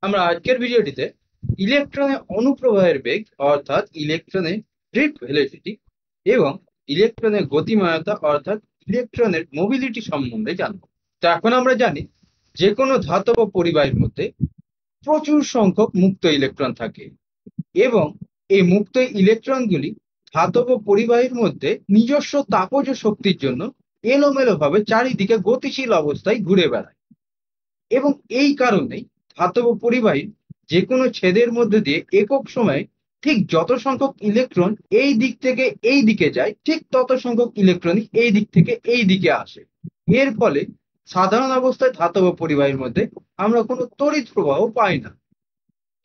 আমরা আজকের ভিডিওটিতে ইলেকট্রনের অনুপ্রবাহের বেগ অর্থাৎ ইলেকট্রনের ড্রিফট ভেলোসিটি এবং ইলেকট্রনের গতিময়তা অর্থাৎ ইলেকট্রনের মোবিলিটি সম্বন্ধে জানব। তো এখন আমরা জানি যে কোনো ধাতব পরিবাহীর মধ্যে প্রচুর সংখ্যক মুক্ত ইলেকট্রন থাকে এবং এই মুক্ত ইলেকট্রনগুলি ধাতব পরিবাহীর মধ্যে নিজস্ব তাপজ শক্তির জন্য এলোমেলোভাবে চারিদিকে গতিশীল অবস্থায় ঘুরে বেড়ায় এবং এই কারণেই ধাতব পরিবাহীর যে কোনো ছেদের মধ্যে দিয়ে একক সময়ে ঠিক যত সংখ্যক ইলেকট্রন এই দিক থেকে এই দিকে যায়, ঠিক তত সংখ্যক ইলেকট্রনই এই দিক থেকে এই দিকে আসে। এর ফলে সাধারণ অবস্থায় ধাতব পরিবাহীর মধ্যে আমরা কোনো তড়িৎ প্রবাহ পাই না।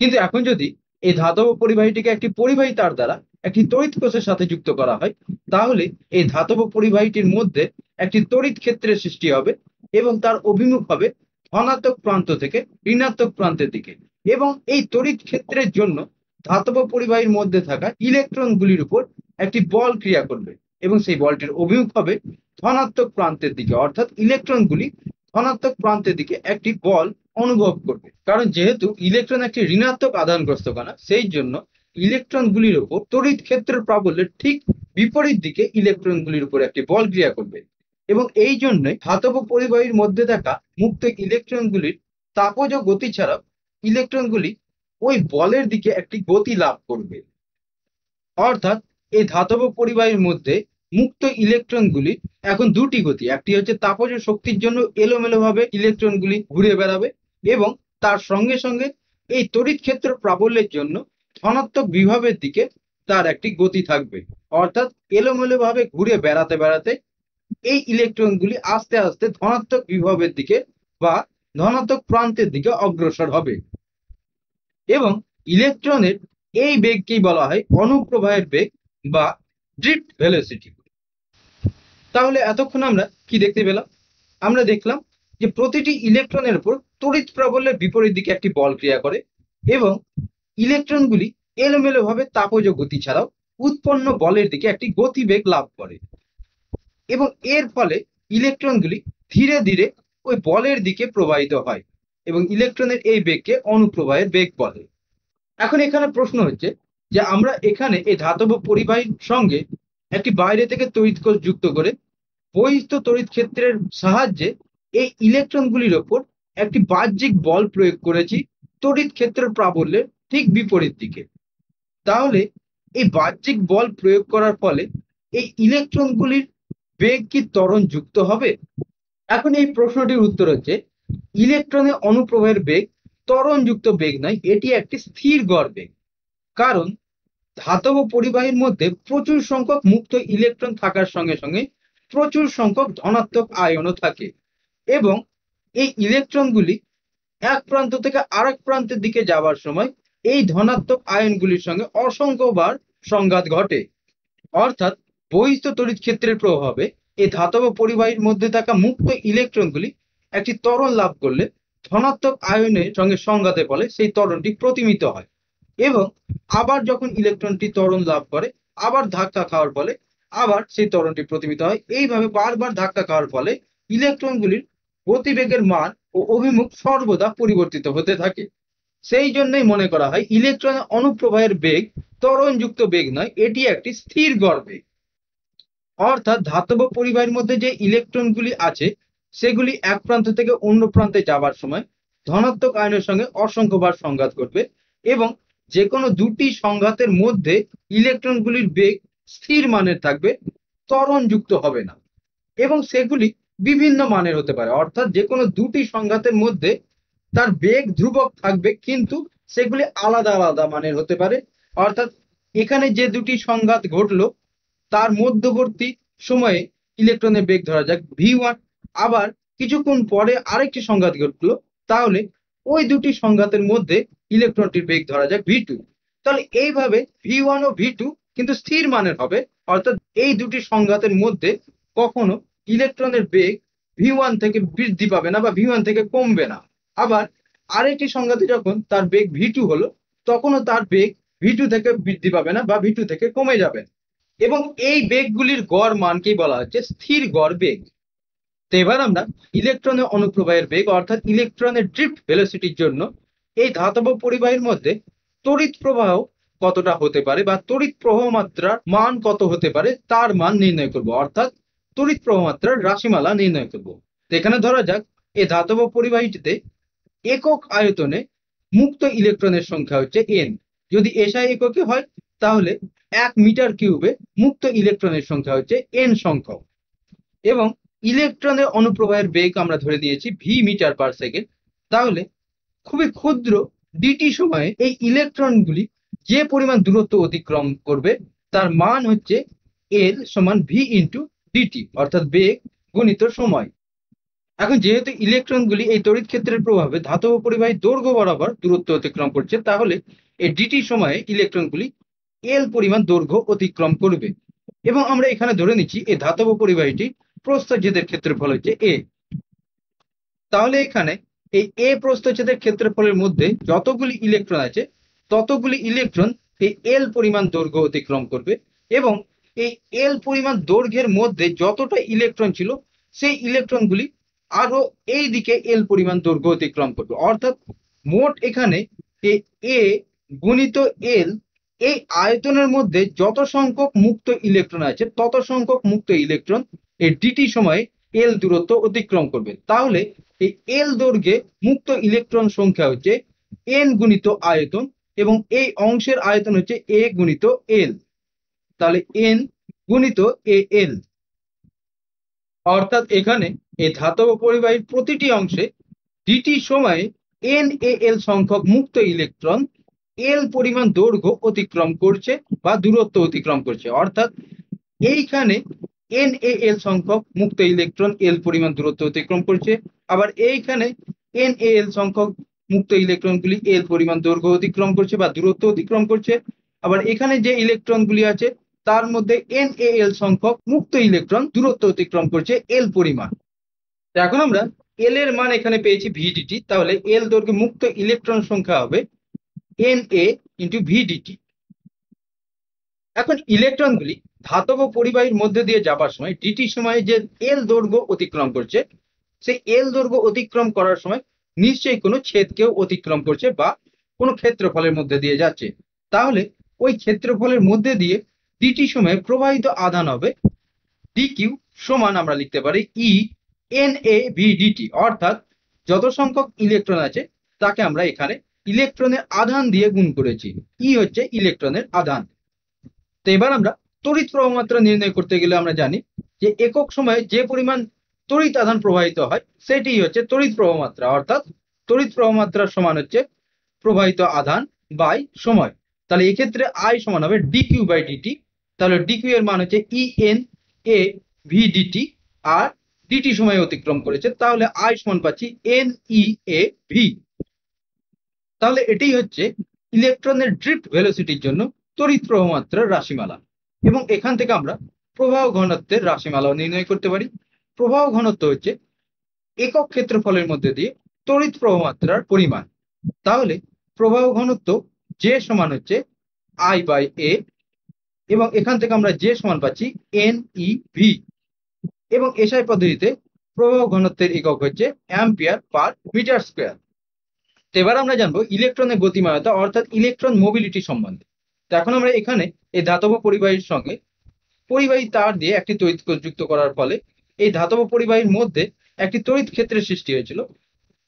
কিন্তু এখন যদি এই ধাতব পরিবাহীটিকে একটি পরিবাহী তার দ্বারা একটি তড়িৎ কোষের সাথে যুক্ত করা হয়, তাহলে এই ধাতব পরিবাহীটির মধ্যে একটি তড়িৎ ক্ষেত্রের সৃষ্টি হবে এবং তার অভিমুখ হবে ধনাত্মক প্রান্ত থেকে ঋণাত্মক প্রান্তের দিকে। এবং এই তড়িৎ ক্ষেত্রের জন্য ধাতব পরিবাহীর মধ্যে থাকা ইলেকট্রনগুলির উপর একটি বল ক্রিয়া করবে এবং সেই বলটির অভিমুখ হবে ধনাত্মক প্রান্তের দিকে, অর্থাৎ ইলেকট্রনগুলি ধনাত্মক প্রান্তের দিকে একটি বল অনুভব করবে। কারণ যেহেতু ইলেকট্রন একটি ঋণাত্মক আধানগ্রস্ত কণা, সেই জন্য ইলেকট্রনগুলির উপর তড়িৎ ক্ষেত্রের প্রাবল্যের ঠিক বিপরীত দিকে ইলেকট্রনগুলির উপর একটি বল ক্রিয়া করবে এবং এই জন্যই ধাতব পরিবাহীর মধ্যে থাকা মুক্ত ইলেকট্রনগুলির তাপজ গতি ছাড়াও ইলেকট্রনগুলি ওই বলের দিকে একটি গতি লাভ করবে। অর্থাৎ এই ধাতব পরিবাহীর মধ্যে মুক্ত ইলেকট্রনগুলি এখন দুটি গতি, একটি হচ্ছে তাপজ শক্তির জন্য এলোমেলোভাবে ইলেকট্রনগুলি ঘুরে বেড়াবে এবং তার সঙ্গে সঙ্গে এই তড়িৎ ক্ষেত্র প্রাবল্যের জন্য ধনাত্মক বিভবের দিকে তার একটি গতি থাকবে। অর্থাৎ এলোমেলোভাবে ঘুরে বেড়াতে বেড়াতে এই ইলেকট্রনগুলি আস্তে আস্তে ধনাত্মক বিভবের দিকে বা ধনাত্মক প্রান্তের দিকে অগ্রসর হবে এবং ইলেকট্রনের এই বেগকেই বলা হয় অনুপ্রবাহের বেগ বা ড্রিফট ভেলোসিটি। তাহলে এতক্ষণ আমরা কি দেখতে পেলাম? আমরা দেখলাম যে প্রতিটি ইলেকট্রনের উপর তড়িৎ প্রাবল্যের বিপরীত দিকে একটি বল ক্রিয়া করে এবং ইলেকট্রনগুলি এলোমেলোভাবে তাপজ গতি ছাড়াও উৎপন্ন বলের দিকে একটি গতিবেগ লাভ করে এবং এর ফলে ইলেকট্রনগুলি ধীরে ধীরে ওই বলের দিকে প্রবাহিত হয় এবং ইলেকট্রনের এই বেগকে অনুপ্রবাহের বেগ বলে। এখন এখানে প্রশ্ন হচ্ছে যে আমরা এখানে এই ধাতব পরিবাহীর সঙ্গে একটি বাইরে থেকে তড়িৎ কোষ যুক্ত করে বহিঃস্থ তড়িৎ ক্ষেত্রের সাহায্যে এই ইলেকট্রনগুলির ওপর একটি বাহ্যিক বল প্রয়োগ করেছি তড়িৎ ক্ষেত্রের প্রাবল্যের ঠিক বিপরীত দিকে। তাহলে এই বাহ্যিক বল প্রয়োগ করার ফলে এই ইলেকট্রনগুলির বেগ কি ত্বরণ যুক্ত হবে? এখন এই প্রশ্নটির উত্তর হচ্ছে ইলেকট্রনের অনুপ্রবাহের বেগ ত্বরণযুক্ত বেগ নয়, এটি একটি স্থির গড় বেগ। কারণ ধাতব পরিবাহীর মধ্যে প্রচুর সংখ্যক মুক্ত ইলেকট্রন থাকার সঙ্গে সঙ্গে প্রচুর সংখ্যক ধনাত্মক আয়নও থাকে এবং এই ইলেকট্রনগুলি এক প্রান্ত থেকে আরেক প্রান্তের দিকে যাওয়ার সময় এই ধনাত্মক আয়নগুলির সঙ্গে অসংখ্যবার সংঘাত ঘটে। অর্থাৎ বহিঃস্থ তড়িৎ ক্ষেত্রের প্রভাবে এই ধাতব পরিবাহীর মধ্যে থাকা মুক্ত ইলেকট্রনগুলি একটি ত্বরণ লাভ করলে ধনাত্মক আয়নের সঙ্গে সংঘাতে ফলে সেই ত্বরণটি প্রতিমিত হয় এবং আবার যখন ইলেকট্রনটি ত্বরণ লাভ করে আবার ধাক্কা খাওয়ার ফলে আবার সেই ত্বরণটি প্রতিমিত হয়। এইভাবে বারবার ধাক্কা খাওয়ার ফলে ইলেকট্রনগুলির গতিবেগের মান ও অভিমুখ সর্বদা পরিবর্তিত হতে থাকে। সেই জন্যই মনে করা হয় ইলেকট্রনের অনুপ্রবাহের বেগ ত্বরণযুক্ত বেগ নয়, এটি একটি স্থির গড় বেগ। অর্থাৎ ধাতব পরিবাহীর মধ্যে যে ইলেকট্রনগুলি আছে সেগুলি এক প্রান্ত থেকে অন্য প্রান্তে যাবার সময় ধনাত্মক আয়নের সঙ্গে অসংখ্যবার সংঘাত ঘটবে এবং যে কোনো দুটি সংঘাতের মধ্যে ইলেকট্রনগুলির বেগ স্থির মানের থাকবে, ত্বরণ যুক্ত হবে না এবং সেগুলি বিভিন্ন মানের হতে পারে। অর্থাৎ যে কোনো দুটি সংঘাতের মধ্যে তার বেগ ধ্রুবক থাকবে কিন্তু সেগুলি আলাদা আলাদা মানের হতে পারে। অর্থাৎ এখানে যে দুটি সংঘাত ঘটলো তার মধ্যবর্তী সময়ে ইলেকট্রনের বেগ ধরা যাক v1, আবার কিছুক্ষণ পরে আরেকটি সংঘাত ঘটলো, তাহলে ওই দুটি সংঘাতের মধ্যে ইলেকট্রনটির বেগ ধরা যাক v2। তাহলে এইভাবে v1 ও v2 কিন্তু স্থির মানের হবে। অর্থাৎ এই দুটি সংঘাতের মধ্যে কখনো ইলেকট্রনের বেগ v1 থেকে বৃদ্ধি পাবে না বা v1 থেকে কমবে না। আবার আরেকটি সংঘাতে যখন তার বেগ v2 হলো তখনও তার বেগ v2 থেকে বৃদ্ধি পাবে না বা v2 থেকে কমে যাবে এবং এই বেগগুলির গড় মানকেই বলা হচ্ছে স্থির গড় বেগ। তো এবার আমরা ইলেকট্রনের অনুপ্রবাহের বেগ অর্থাৎ ইলেকট্রনের ড্রিফট ভেলোসিটির জন্য এই ধাতব পরিবাহীর মধ্যে তড়িৎ প্রবাহ কতটা হতে পারে বা তড়িৎ প্রবাহ মাত্রার মান কত হতে পারে তার মান নির্ণয় করব, অর্থাৎ তড়িৎ প্রবাহ মাত্রার রাশিমালা নির্ণয় করব। তো এখানে ধরা যাক এই ধাতব পরিবাহীটিতে একক আয়তনে মুক্ত ইলেকট্রনের সংখ্যা হচ্ছে এন। যদি এসআই এককে হয় তাহলে 1 মিটার কিউবে মুক্ত ইলেকট্রনের সংখ্যা হচ্ছে এন সংখ্যক, এবং ইলেকট্রনের অনুপ্রবাহের বেগ আমরা ধরে নিয়েছি ভি মিটার পার সেকেন্ড। তাহলে খুবই ক্ষুদ্র ডিটি সময়ে এই ইলেকট্রনগুলি যে পরিমাণ দূরত্ব অতিক্রম করবে তার মান হচ্ছে এল সমান ভি ইন্টু ডিটি, অর্থাৎ বেগ গুণিত সময়। এখন যেহেতু ইলেকট্রনগুলি এই তড়িৎ ক্ষেত্রের প্রভাবে ধাতব পরিবাহী দৈর্ঘ্য বরাবর দূরত্ব অতিক্রম করছে, তাহলে এই ডিটি সময়ে ইলেকট্রনগুলি এল পরিমাণ দৈর্ঘ্য অতিক্রম করবে। এবং আমরা এখানে ধরে নিচ্ছি এই ধাতব পরিবাহীটি প্রস্থচ্ছেদের ক্ষেত্রফল হচ্ছে এ। তাহলে এখানে এই এ প্রস্থচ্ছেদের ক্ষেত্রফলের মধ্যে যতগুলি ইলেকট্রন আছে ততগুলি ইলেকট্রন এই এল পরিমাণ দৈর্ঘ্য অতিক্রম করবে, এবং এই এল পরিমাণ দৈর্ঘ্যের মধ্যে যতটা ইলেকট্রন ছিল সেই ইলেকট্রনগুলি আরো এই দিকে এল পরিমাণ দৈর্ঘ্য অতিক্রম করবে, অর্থাৎ মোট এখানে এই এ গুণিত এল, এই আয়তনের মধ্যে যত সংখ্যক মুক্ত ইলেকট্রন আছে তত সংখ্যক মুক্ত ইলেকট্রন এই ডিটি সময়ে এল দূরত্ব অতিক্রম করবে। তাহলে এই এল দৈর্ঘ্যে মুক্ত ইলেকট্রন সংখ্যা হচ্ছে এন গুণিত আয়তন, এবং এই অংশের আয়তন হচ্ছে এ গুণিত এল। তাহলে এন গুণিত এ এল, অর্থাৎ এখানে এই ধাতব পরিবাহীর প্রতিটি অংশে ডিটি সময়ে এন এ এল সংখ্যক মুক্ত ইলেকট্রন এল পরিমাণ দৈর্ঘ্য অতিক্রম করছে বা দূরত্ব অতিক্রম করছে, অর্থাৎ এইখানে এন এ এল সংখ্যক মুক্ত ইলেকট্রন এল পরিমাণ দূরত্ব অতিক্রম করছে, আবার এইখানে এন এ এল সংখ্যক মুক্ত ইলেকট্রনগুলি এল পরিমাণ দৈর্ঘ্য অতিক্রম করছে বা দূরত্ব অতিক্রম করছে, আবার এখানে যে ইলেকট্রনগুলি আছে তার মধ্যে এন এ এল সংখ্যক মুক্ত ইলেকট্রন দূরত্ব অতিক্রম করছে এল পরিমাণ। এখন আমরা এল এর মান এখানে পেয়েছি ভিডিটি, তাহলে এল দৈর্ঘ্যে মুক্ত ইলেকট্রন সংখ্যা হবে এন এ ইন্টু ভিডিটি। এখন ইলেকট্রনগুলি ধাতব পরিবাহীর মধ্যে দিয়ে যাবার সময় ডিটি সময়ে যে এল দৈর্ঘ্য অতিক্রম করছে সেই এল দৈর্ঘ্য অতিক্রম করার সময় নিশ্চয়ই কোনো ছেদকেও অতিক্রম করছে বা কোনো ক্ষেত্রফলের মধ্যে দিয়ে যাচ্ছে। তাহলে ওই ক্ষেত্রফলের মধ্যে দিয়ে ডিটি সময়ে প্রবাহিত আধান হবে ডিকিউ সমান আমরা লিখতে পারি E N A V DT, অর্থাৎ যত সংখ্যক ইলেকট্রন আছে তাকে আমরা এখানে ইলেকট্রনের আধান দিয়ে গুণ করেছি। ই হচ্ছে ইলেকট্রনের আধান। তো এবার আমরা তড়িৎ প্রবাহ মাত্রা নির্ণয় করতে গেলে আমরা জানি যে একক সময়ে যে পরিমাণ তড়িৎ আধান প্রবাহিত হয় সেটি হচ্ছে তড়িৎ প্রবাহ মাত্রা, অর্থাৎ তড়িৎ প্রবাহ মাত্রা সমান হচ্ছে প্রবাহিত আধান বাই সময়। তাহলে এক্ষেত্রে আই সমান হবে ডিকিউ বাই ডিটি। তাহলে ডিকিউ এর মান হচ্ছে E N A V DT, আর ডিটি সময় অতিক্রম করেছে, তাহলে আই সমান পাচ্ছি এন ই এ ভি। তাহলে এটাই হচ্ছে ইলেকট্রনের ড্রিফট ভেলোসিটির জন্য তড়িৎ প্রবাহ মাত্রার রাশিমালা, এবং এখান থেকে আমরা প্রবাহ ঘনত্বের রাশিমালাও নির্ণয় করতে পারি। প্রবাহ ঘনত্ব হচ্ছে একক ক্ষেত্রফলের মধ্যে দিয়ে তড়িৎ প্রবাহ মাত্রার পরিমাণ। তাহলে প্রবাহ ঘনত্ব যে সমান হচ্ছে আই বাই এ, এবং এখান থেকে আমরা যে সমান পাচ্ছি এন ই ভি, এবং এসআই পদ্ধতিতে প্রবাহ ঘনত্বের একক হচ্ছে অ্যাম্পিয়ার পার মিটার স্কোয়ার। এবার আমরা জানবো ইলেকট্রনের গতিময়তা অর্থাৎ ইলেকট্রন মোবিলিটি সম্বন্ধে। তো এখন আমরা এখানে এই ধাতব পরিবাহীর সঙ্গে পরিবাহী তার দিয়ে একটি তড়িৎ যুক্ত করার ফলে এই ধাতব পরিবাহীর মধ্যে একটি তড়িৎ ক্ষেত্রের সৃষ্টি হয়েছিল,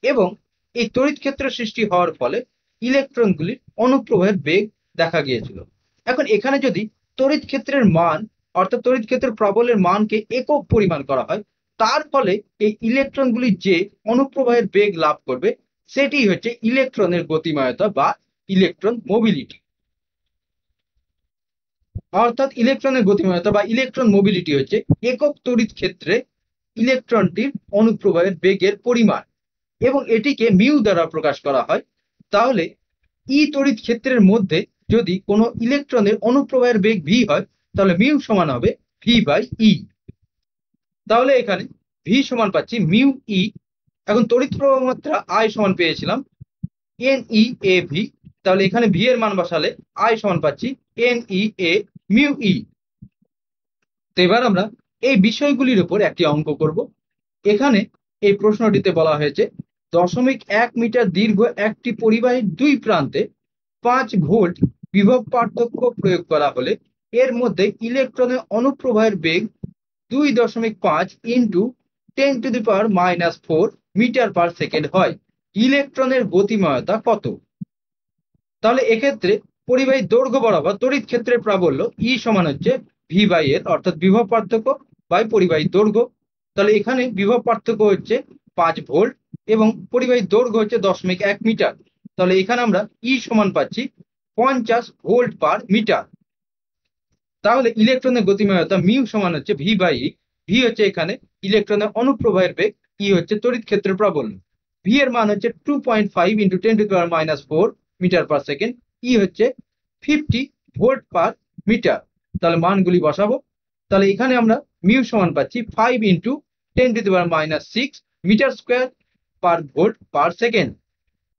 এবং এই তড়িৎ ক্ষেত্র সৃষ্টি হওয়ার ফলে ইলেকট্রনগুলির অনুপ্রবাহের বেগ দেখা গিয়েছিল। এখন এখানে যদি তড়িৎ ক্ষেত্রের মান অর্থাৎ তড়িৎ ক্ষেত্রের প্রবলের মানকে একক পরিমাণ করা হয়, তার ফলে এই ইলেকট্রনগুলি যে অনুপ্রবাহের বেগ লাভ করবে সেটি হচ্ছে ইলেকট্রনের গতিময়তা বা ইলেকট্রন মোবিলিটি। অর্থাৎ ইলেকট্রনের গতিময়তা বা ইলেকট্রন মোবিলিটি হচ্ছে একক তড়িৎ ক্ষেত্রে ইলেকট্রনটির অনুপ্রবাহের বেগের পরিমাণ, এবং এটিকে মিউ দ্বারা প্রকাশ করা হয়। তাহলে ই তড়িৎ ক্ষেত্রের মধ্যে যদি কোনো ইলেকট্রনের অনুপ্রবাহের বেগ ভি হয় তাহলে মিউ সমান হবে ভি বাই ই। তাহলে এখানে ভি সমান পাচ্ছি মিউ ই। এখন তড়িৎ প্রবাহ মাত্রা আই সমান পেয়েছিলাম এন ই এ ভি, তাহলে এখানে ভি এর মান বসালে আই সমান পাচ্ছি এন ই এ মিউ ই। তো এবার আমরা এই বিষয়গুলির উপর একটি অঙ্ক করব। এখানে এই প্রশ্নটিতে বলা হয়েছে 0.1 মিটার দীর্ঘ একটি পরিবাহীর দুই প্রান্তে 5 ভোল্ট বিভব পার্থক্য প্রয়োগ করা হলে এর মধ্যে ইলেকট্রনের অনুপ্রবাহের বেগ 2.5 ইন্টু 10⁻⁻4 মিটার পার সেকেন্ড হয়। ইলেকট্রনের গতিময়তা কত? তাহলে এক্ষেত্রে পরিবাহীর দৈর্ঘ্য বরাবর তড়িৎ ক্ষেত্রের প্রাবল্য ই সমান হচ্ছে ভি বাই এর, অর্থাৎ বিভব পার্থক্য বাই পরিবাহীর দৈর্ঘ্য। তাহলে এখানে বিভব পার্থক্য হচ্ছে 5 ভোল্ট এবং পরিবাহীর দৈর্ঘ্য হচ্ছে 0.1 মিটার। তাহলে এখানে আমরা ই সমান পাচ্ছি 50 ভোল্ট পার মিটার। তাহলে ইলেকট্রনের গতিময়তা মিউ সমান হচ্ছে ভি বাই ই। ভি হচ্ছে এখানে ইলেকট্রনের অনুপ্রবাহের বেগ, ই হচ্ছে তড়িৎ ক্ষেত্রের প্রাবল্য। ভি এর মান হচ্ছে 2.5 ইন্টু 10⁻⁻4 মিটার পার সেকেন্ড, ই হচ্ছে 50 ভোল্ট পার মিটার। তাহলে মানগুলি বসাবো। তাহলে এখানে আমরা মিউ সমান পাচ্ছি 5 into 10⁻⁻6 metre square per volt per second.